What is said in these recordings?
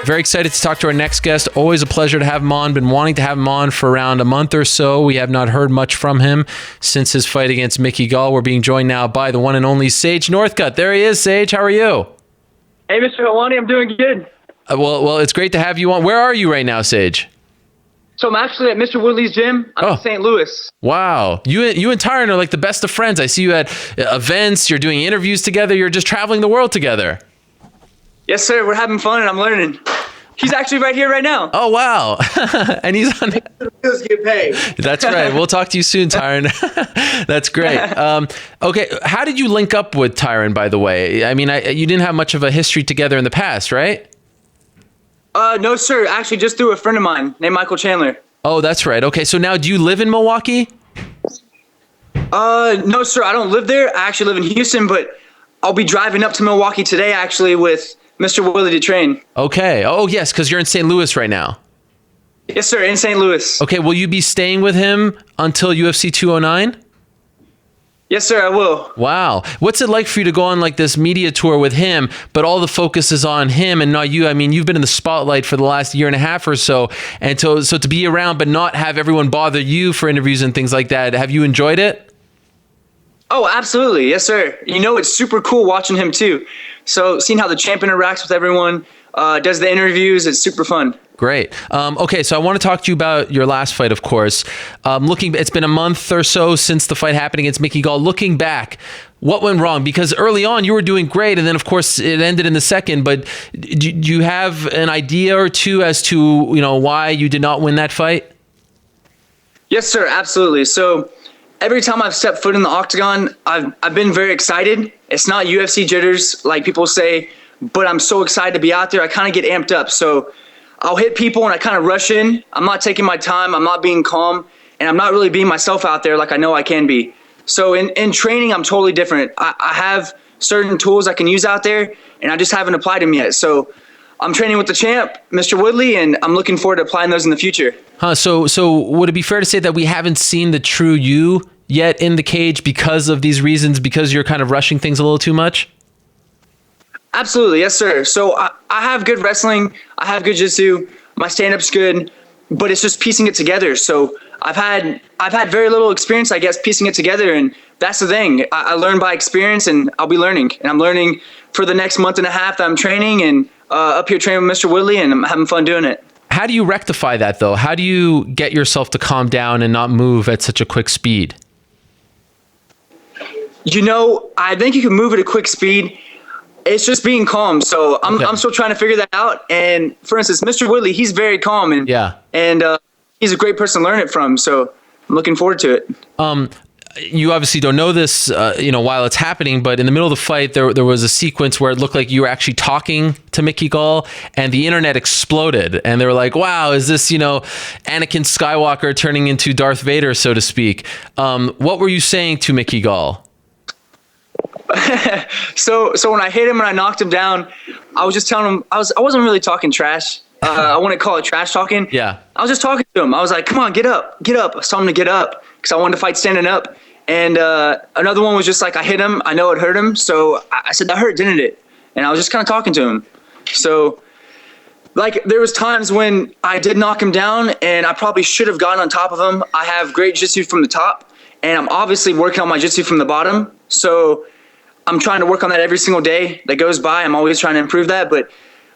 Very excited to talk to our next guest. Always a pleasure to have him on. Been wanting to have him on for around a month or so. We have not heard much from him since his fight against Mickey Gall. We're being joined now by the one and only Sage Northcutt. There he is, Sage. How are you? Hey, Mr. Helwani, I'm doing good. Well, it's great to have you on. Where are you right now, Sage? So I'm actually at Mr. Woodley's gym. I'm in St. Louis. Wow. You and Tyron are like the best of friends. I see you at events. You're doing interviews together. You're just traveling the world together. Yes, sir. We're having fun and I'm learning. He's actually right here right now. Oh, wow. And he's on. Bills get paid. That's right. We'll talk to you soon, Tyron. That's great. Okay. How did you link up with Tyron, by the way? I mean, you didn't have much of a history together in the past, right? No, sir. Actually, just through a friend of mine named Michael Chandler. Oh, that's right. Okay. So now do you live in Milwaukee? No, sir. I don't live there. I actually live in Houston, but I'll be driving up to Milwaukee today, actually, with Mr. Woodley to train. Okay. Oh, yes, because you're in St. Louis right now. Yes, sir. In St. Louis. Okay. Will you be staying with him until UFC 209? Yes, sir, I will. Wow. What's it like for you to go on like this media tour with him, but all the focus is on him and not you? I mean, you've been in the spotlight for the last year and a half or so. And so to be around, but not have everyone bother you for interviews and things like that. Have you enjoyed it? Oh, absolutely. Yes, sir. You know, it's super cool watching him too. So seeing how the champ interacts with everyone, does the interviews, it's super fun. Great. Okay, so I want to talk to you about your last fight, of course. It's been a month or so since the fight happened against Mickey Gall. Looking back, what went wrong? Because early on you were doing great, and then of course it ended in the second. But do you have an idea or two as to why you did not win that fight? Yes, sir. Absolutely. So every time I've stepped foot in the octagon, I've been very excited. It's not UFC jitters like people say, but I'm so excited to be out there. I kind of get amped up. So I'll hit people and I kind of rush in. I'm not taking my time. I'm not being calm. And I'm not really being myself out there like I know I can be. So in training, I'm totally different. I have certain tools I can use out there, and I just haven't applied them yet. So I'm training with the champ, Mr. Woodley, and I'm looking forward to applying those in the future. So would it be fair to say that we haven't seen the true you yet in the cage because of these reasons, because you're kind of rushing things a little too much? Absolutely. Yes, sir. So I have good wrestling. I have good jiu-jitsu. My stand-up's good, but it's just piecing it together. So I've had very little experience, I guess, piecing it together. And that's the thing. I learn by experience, and I'll be learning. And I'm learning for the next month and a half that I'm training and up here training with Mr. Woodley, and I'm having fun doing it. How do you rectify that, though? How do you get yourself to calm down and not move at such a quick speed? I think you can move at a quick speed. It's just being calm. So I'm still trying to figure that out. And for instance, Mr. Woodley, he's very calm and he's a great person to learn it from. So I'm looking forward to it. You obviously don't know this, while it's happening, but in the middle of the fight, there was a sequence where it looked like you were actually talking to Mickey Gall, and the internet exploded, and they were like, "Wow, is this Anakin Skywalker turning into Darth Vader, so to speak?" What were you saying to Mickey Gall? So when I hit him and I knocked him down, I was just telling him I wasn't really talking trash. I wouldn't call it trash talking. Yeah. I was just talking to him. I was like, "Come on, get up." I was telling him to get up because I wanted to fight standing up. And another one was just like, I hit him. I know it hurt him. So I said, "That hurt, didn't it?" And I was just kind of talking to him. So there was times when I did knock him down and I probably should have gotten on top of him. I have great jiu-jitsu from the top, and I'm obviously working on my jiu-jitsu from the bottom. So I'm trying to work on that every single day that goes by. I'm always trying to improve that, but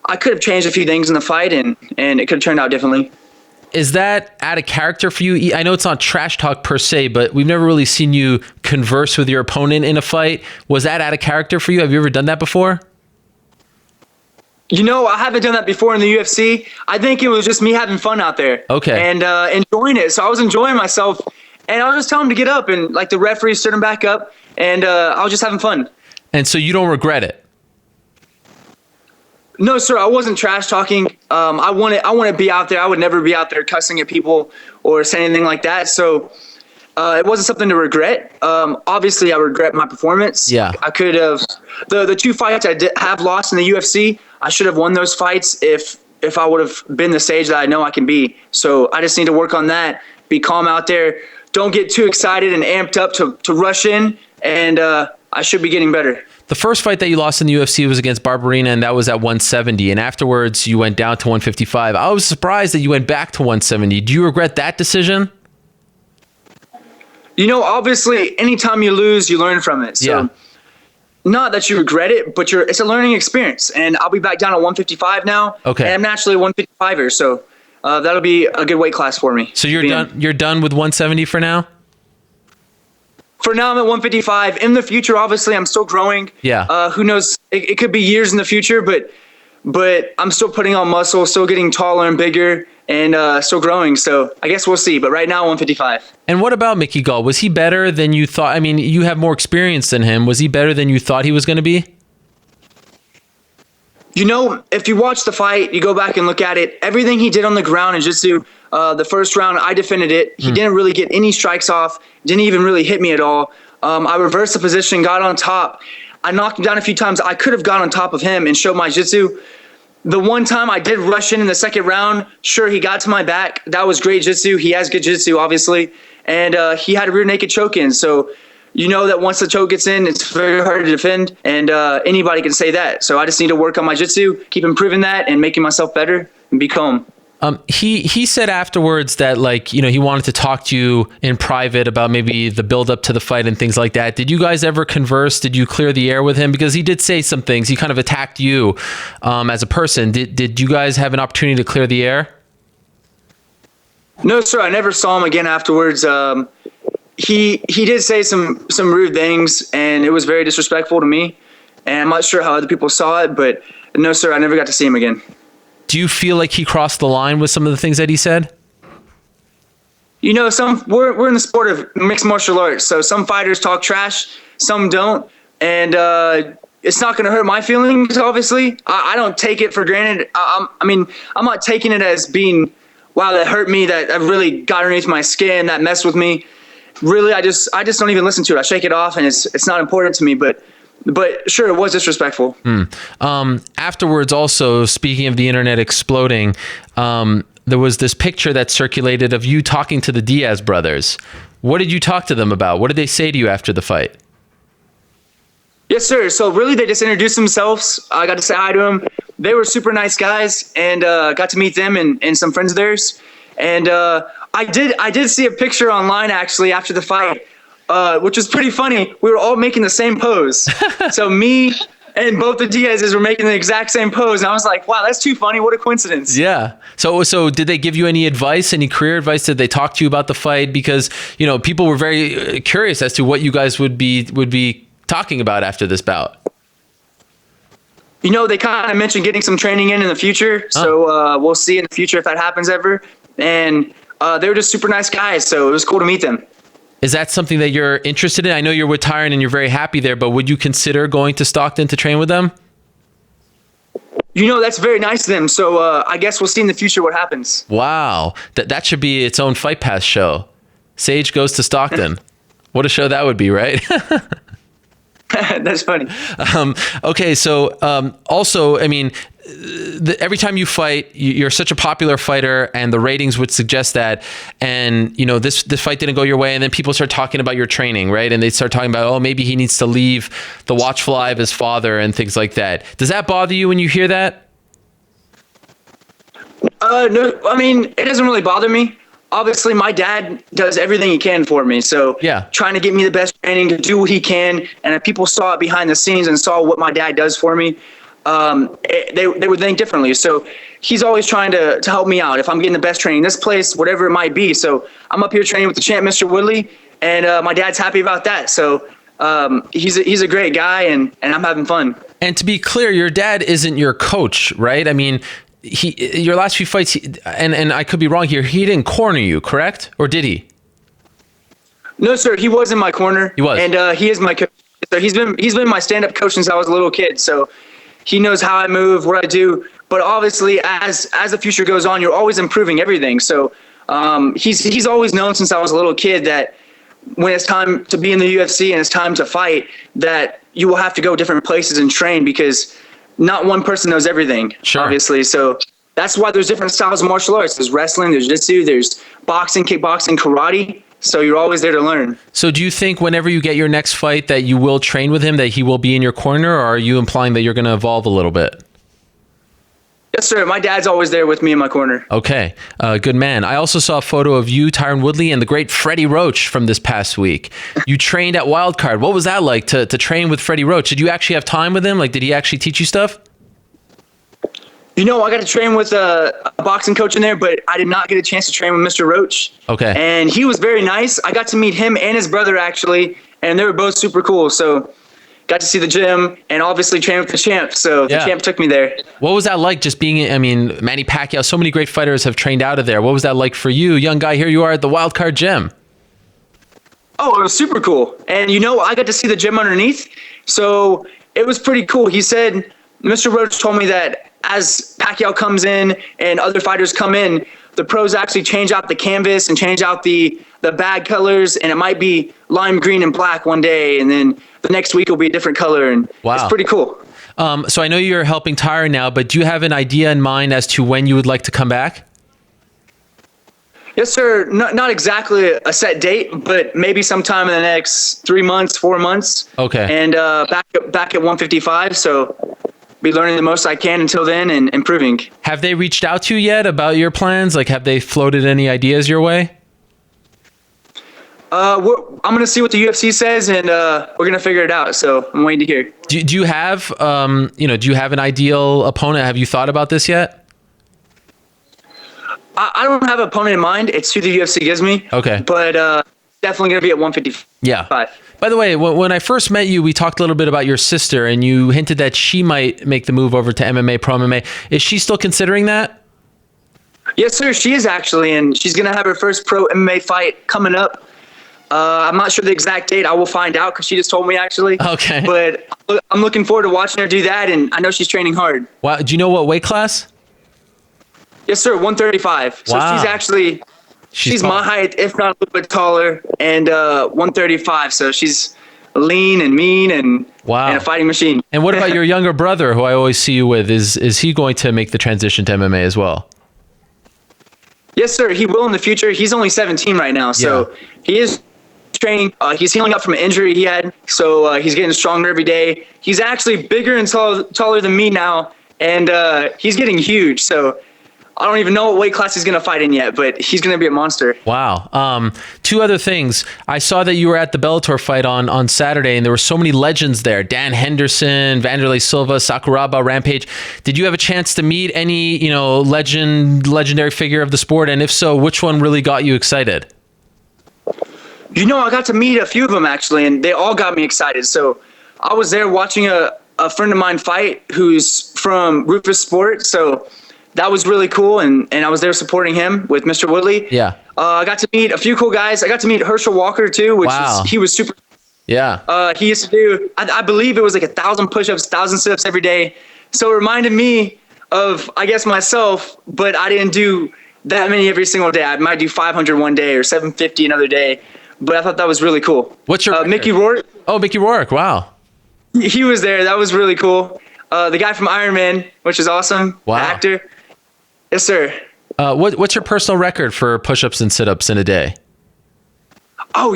I could have changed a few things in the fight and it could have turned out differently. Is that out of character for you? I know it's not trash talk per se, but we've never really seen you converse with your opponent in a fight. Was that out of character for you? Have you ever done that before? I haven't done that before in the UFC. I think it was just me having fun out there. Okay. And enjoying it. So I was enjoying myself, and I was just telling him to get up, and the referee stood him back up, and I was just having fun. And so you don't regret it? No, sir. I wasn't trash talking. I want to be out there. I would never be out there cussing at people or saying anything like that. So it wasn't something to regret. Obviously, I regret my performance. Yeah. I could have the two fights I have lost in the UFC. I should have won those fights if I would have been the Sage that I know I can be. So I just need to work on that. Be calm out there. Don't get too excited and amped up to rush in. And I should be getting better. The first fight that you lost in the UFC was against Barberina, and that was at 170. And afterwards, you went down to 155. I was surprised that you went back to 170. Do you regret that decision? Obviously, anytime you lose, you learn from it. So, not that you regret it, but it's a learning experience. And I'll be back down at 155 now. Okay. And I'm naturally a 155er, so that'll be a good weight class for me. So you're done. You're done with 170 for now. For now, I'm at 155. In the future, obviously, I'm still growing. Yeah. Who knows? It could be years in the future, but I'm still putting on muscle, still getting taller and bigger, and still growing. So I guess we'll see. But right now, 155. And what about Mickey Gall? Was he better than you thought? I mean, you have more experience than him. Was he better than you thought he was going to be? If you watch the fight, you go back and look at it, everything he did on the ground in jiu-jitsu, the first round, I defended it. He didn't really get any strikes off, didn't even really hit me at all. I reversed the position, got on top. I knocked him down a few times. I could have got on top of him and showed my jiu-jitsu. The one time I did rush in the second round, sure, he got to my back. That was great jiu-jitsu. He has good jiu-jitsu, obviously. And he had a rear naked choke in. So that once the choke gets in, it's very hard to defend, and anybody can say that. So I just need to work on my jiu-jitsu, keep improving that, and making myself better and be calm. He said afterwards that he wanted to talk to you in private about maybe the build up to the fight and things like that. Did you guys ever converse? Did you clear the air with him? Because he did say some things. He kind of attacked you as a person. Did you guys have an opportunity to clear the air? No, sir. I never saw him again afterwards. He did say some rude things, and it was very disrespectful to me. And I'm not sure how other people saw it, but no, sir, I never got to see him again. Do you feel like he crossed the line with some of the things that he said? We're in the sport of mixed martial arts, so some fighters talk trash, some don't, and it's not going to hurt my feelings. Obviously, I don't take it for granted. I'm not taking it as being, wow, that hurt me, that really got underneath my skin, that messed with me. Really, I just don't even listen to it. I shake it off, and it's not important to me. But sure, it was disrespectful. Afterwards, also, speaking of the internet exploding, there was this picture that circulated of you talking to the Diaz brothers. What did you talk to them about? What did they say to you after the fight? Yes, sir. So really, they just introduced themselves. I got to say hi to them. They were super nice guys, and got to meet them and some friends of theirs. And I did see a picture online actually after the fight, which was pretty funny. We were all making the same pose. So me and both the Diaz's were making the exact same pose. And I was like, wow, that's too funny. What a coincidence. Yeah. So did they give you any advice, any career advice? Did they talk to you about the fight? Because, people were very curious as to what you guys would be talking about after this bout. They kind of mentioned getting some training in the future. So we'll see in the future if that happens ever. And they were just super nice guys. So it was cool to meet them. Is that something that you're interested in? I know you're with Tyron and you're very happy there, but would you consider going to Stockton to train with them? That's very nice of them. So I guess we'll see in the future what happens. Wow. That should be its own Fight Pass show. Sage goes to Stockton. What a show that would be, right? That's funny. Okay. So also, every time you fight, you're such a popular fighter, and the ratings would suggest that. And this fight didn't go your way, and then people start talking about your training, right? And they start talking about, oh, maybe he needs to leave the watchful eye of his father and things like that. Does that bother you when you hear that? No, it doesn't really bother me. Obviously, my dad does everything he can for me. So trying to get me the best training, to do what he can. And if people saw it behind the scenes and saw what my dad does for me, they would think differently. So he's always trying to help me out. If I'm getting the best training in this place, whatever it might be. So I'm up here training with the champ, Mr. Woodley, and my dad's happy about that. So he's a great guy, and I'm having fun. And to be clear, your dad isn't your coach, right? Your last few fights, and I could be wrong here, he didn't corner you, correct? Or did he? No, sir. He was in my corner. He was. And he is my coach. So he's been my stand-up coach since I was a little kid. So he knows how I move, what I do. But obviously, as the future goes on, you're always improving everything. So he's always known since I was a little kid that when it's time to be in the UFC and it's time to fight, that you will have to go different places and train, because not one person knows everything, obviously. So that's why there's different styles of martial arts. There's wrestling, there's jiu-jitsu, there's boxing, kickboxing, karate. So you're always there to learn. So do you think whenever you get your next fight that you will train with him, that he will be in your corner, or are you implying that you're going to evolve a little bit? Yes, sir. My dad's always there with me in my corner. Okay. Good man. I also saw a photo of you, Tyron Woodley, and the great Freddie Roach from this past week. You trained at Wildcard. What was that like to train with Freddie Roach? Did you actually have time with him? Like, did he actually teach you stuff? I got to train with a boxing coach in there, but I did not get a chance to train with Mr. Roach. Okay. And he was very nice. I got to meet him and his brother, actually, and they were both super cool. So got to see the gym and obviously train with the champ. So the champ took me there. What was that like just being, Manny Pacquiao, so many great fighters have trained out of there. What was that like for you? Young guy, here you are at the Wildcard gym. Oh, it was super cool. And, I got to see the gym underneath. So it was pretty cool. He said, Mr. Roach told me that as Pacquiao comes in and other fighters come in, the pros actually change out the canvas and change out the bag colors, and it might be lime green and black one day, and then the next week will be a different color, and It's pretty cool. So I know you're helping Tyron now, but do you have an idea in mind as to when you would like to come back? Yes, sir. Not exactly a set date, but maybe sometime in the next 3 months, 4 months. Okay. And back at 155, so be learning the most I can until then and improving. Have they reached out to you yet about your plans? Like, have they floated any ideas your way? I'm going to see what the UFC says, and we're going to figure it out. So I'm waiting to hear. Do you have, do you have an ideal opponent? Have you thought about this yet? I don't have an opponent in mind. It's who the UFC gives me. Okay. But definitely going to be at 155. Yeah. By the way, when I first met you, we talked a little bit about your sister, and you hinted that she might make the move over to MMA, Pro MMA. Is she still considering that? Yes, sir. She is actually, and she's going to have her first pro MMA fight coming up. I'm not sure the exact date. I will find out because she just told me, actually. Okay. But I'm looking forward to watching her do that, and I know she's training hard. Wow. Do you know what weight class? Yes, sir. 135. So wow. she's actually... She's my height, if not a little bit taller, and 135. So she's lean and mean and a fighting machine. And what about your younger brother, who I always see you with? Is he going to make the transition to MMA as well? Yes, sir. He will in the future. He's only 17 right now, so he is training. He's healing up from an injury he had, so he's getting stronger every day. He's actually bigger and taller than me now, and he's getting huge. So I don't even know what weight class he's going to fight in yet, but he's going to be a monster. Wow. Two other things. I saw that you were at the Bellator fight on Saturday, and there were so many legends there. Dan Henderson, Vanderlei Silva, Sakuraba, Rampage. Did you have a chance to meet any, legendary figure of the sport? And if so, which one really got you excited? I got to meet a few of them, actually, and they all got me excited. So I was there watching a friend of mine fight who's from Rufus Sport, so that was really cool, and I was there supporting him with Mr. Woodley. Yeah. I got to meet a few cool guys. I got to meet Herschel Walker, too, which he was super. Yeah. He used to do, I believe it was like 1,000 push-ups, 1,000 sit-ups every day. So it reminded me of, I guess, myself, but I didn't do that many every single day. I might do 500 one day or 750 another day, but I thought that was really cool. What's your Mickey Rourke? Oh, Mickey Rourke. Wow. He was there. That was really cool. The guy from Iron Man, which is awesome. Wow. The actor. Yes, sir. What's your personal record for push-ups and sit-ups in a day? Oh,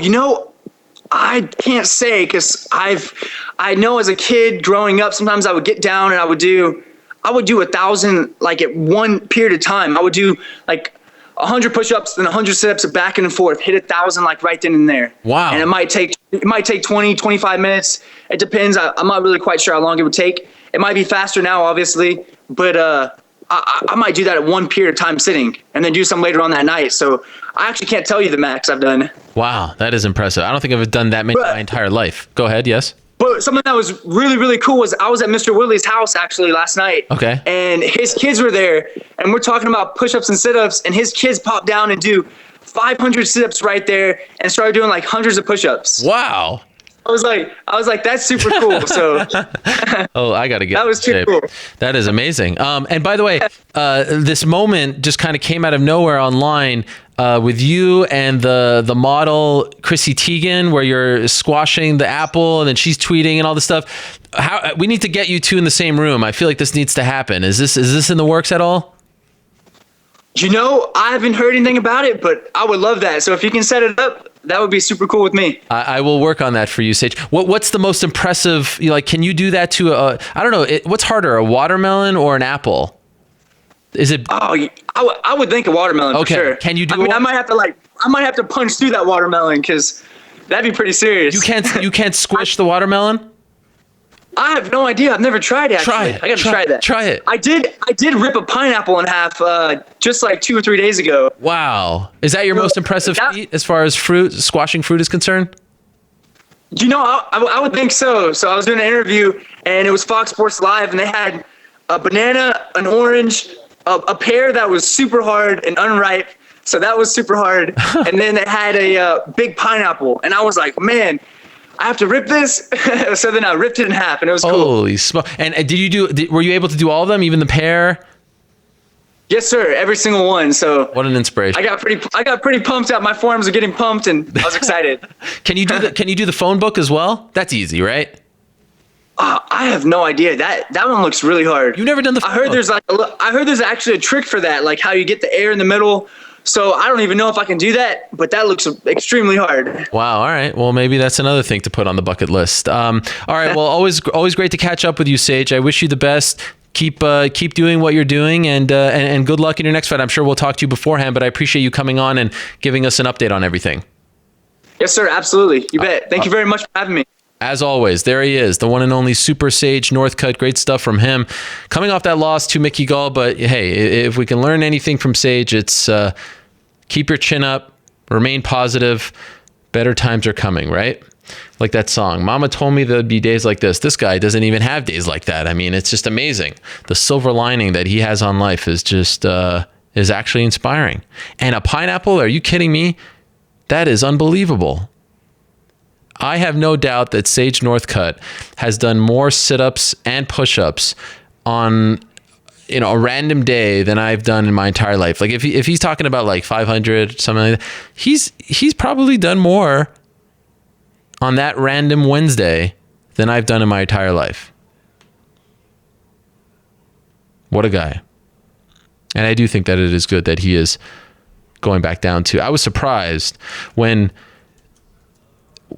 I can't say because I know as a kid growing up, sometimes I would get down and I would do 1,000 like at one period of time. I would do like 100 push-ups, then 100 sit-ups back and forth, hit 1,000 like right then and there. Wow. And it might take 20, 25 minutes. It depends. I'm not really quite sure how long it would take. It might be faster now, obviously, but I might do that at one period of time sitting and then do some later on that night. So I actually can't tell you the max I've done. Wow, that is impressive. I don't think I've done that many my entire life. Go ahead, yes? But something that was really, really cool was I was at Mr. Woodley's house actually last night. Okay. And his kids were there, and we're talking about push-ups and sit-ups, and his kids popped down and do 500 sit-ups right there and started doing like hundreds of push-ups. Wow. I was like, that's super cool. So oh, I got to get that was too cool. That is amazing. And by the way, this moment just kind of came out of nowhere online with you and the model Chrissy Teigen, where you're squashing the apple and then she's tweeting and all this stuff. We need to get you two in the same room. I feel like this needs to happen. Is this in the works at all? I haven't heard anything about it, but I would love that. So if you can set it up, That would be super cool with me. I will work on that for you, Sage. What's the most impressive? Like, can you do that to I don't know. What's harder, a watermelon or an apple? Is it? Oh, I would think a watermelon Okay. for sure. Can you do? I mean, I might have to punch through that watermelon because that'd be pretty serious. You can't squish the watermelon. I have no idea. I've never tried it. Actually. Try it. I gotta try that. Try it. I did rip a pineapple in half just like 2 or 3 days ago. Wow. Is that your most impressive feat as far as squashing fruit is concerned? You know, I would think so. So I was doing an interview, and it was Fox Sports Live, and they had a banana, an orange, a pear that was super hard and unripe. So that was super hard. And then they had a big pineapple, and I was like, man, I have to rip this. So then I ripped it in half, and it was cool. Holy smoke! And were you able to do all of them, even the pear? Yes, sir. Every single one. So What an inspiration! I got pretty pumped out. My forearms are getting pumped, and I was excited. Can you do the phone book as well? That's easy, right? I have no idea. That one looks really hard. You've never done the phone book. I heard there's actually a trick for that, like how you get the air in the middle. So I don't even know if I can do that, but that looks extremely hard. Wow. All right. Well, maybe that's another thing to put on the bucket list. All right. Well, always great to catch up with you, Sage. I wish you the best. Keep doing what you're doing, and good luck in your next fight. I'm sure we'll talk to you beforehand, but I appreciate you coming on and giving us an update on everything. Yes, sir. Absolutely. You bet. Thank you very much for having me. As always, there he is, the one and only Super Sage Northcutt. Great stuff from him. Coming off that loss to Mickey Gall, but hey, if we can learn anything from Sage, it's keep your chin up, remain positive. Better times are coming, right? Like that song. Mama told me there'd be days like this. This guy doesn't even have days like that. I mean, it's just amazing. The silver lining that he has on life is just is actually inspiring. And a pineapple? Are you kidding me? That is unbelievable. I have no doubt that Sage Northcutt has done more sit-ups and push-ups on a random day than I've done in my entire life. Like if he's talking about like 500 something like that, he's probably done more on that random Wednesday than I've done in my entire life. What a guy. And I do think that it is good that he is going back down to. I was surprised when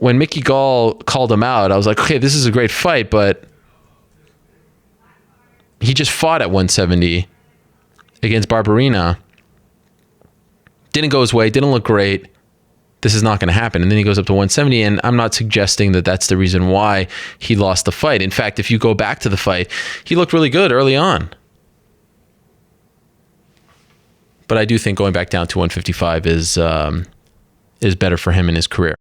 Mickey Gall called him out. I was like, okay, this is a great fight, but he just fought at 170 against Barberena. Didn't go his way, didn't look great. This is not going to happen. And then he goes up to 170, and I'm not suggesting that that's the reason why he lost the fight. In fact, if you go back to the fight, he looked really good early on. But I do think going back down to 155 is better for him in his career.